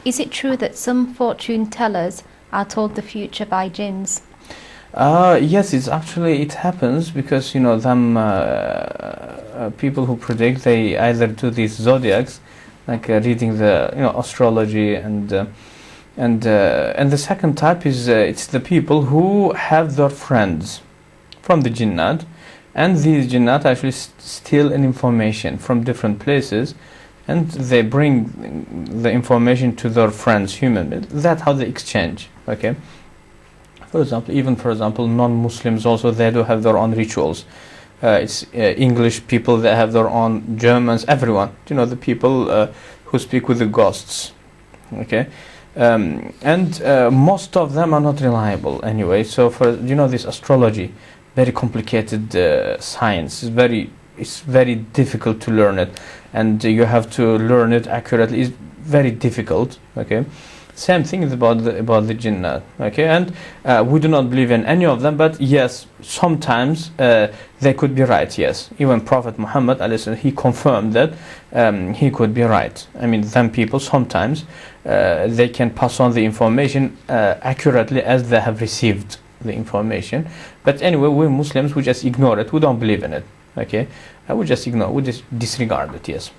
Is it true that some fortune tellers are told the future by jinns? Yes, it happens because them people who predict, they either do these zodiacs, like reading the astrology, and the second type is it's the people who have their friends from the jinnat, and these jinnat actually steal an information from different places, and they bring the information to their friends, human. That's how they exchange. Okay. For example, non-Muslims also, they do have their own rituals. It's English people, they have their own, Germans, everyone. The people who speak with the ghosts. Okay. And most of them are not reliable anyway. So for this astrology, very complicated science. It's very difficult to learn it, and you have to learn it accurately. It's very difficult. Okay. Same thing is about the jinnat. Okay, and we do not believe in any of them, but yes, sometimes they could be right. Yes, even Prophet Muhammad, he confirmed that he could be right. I mean, some people sometimes they can pass on the information accurately as they have received the information. But anyway, we Muslims, we just ignore it. We don't believe in it. Okay, we just ignore. We just disregard it. Yes.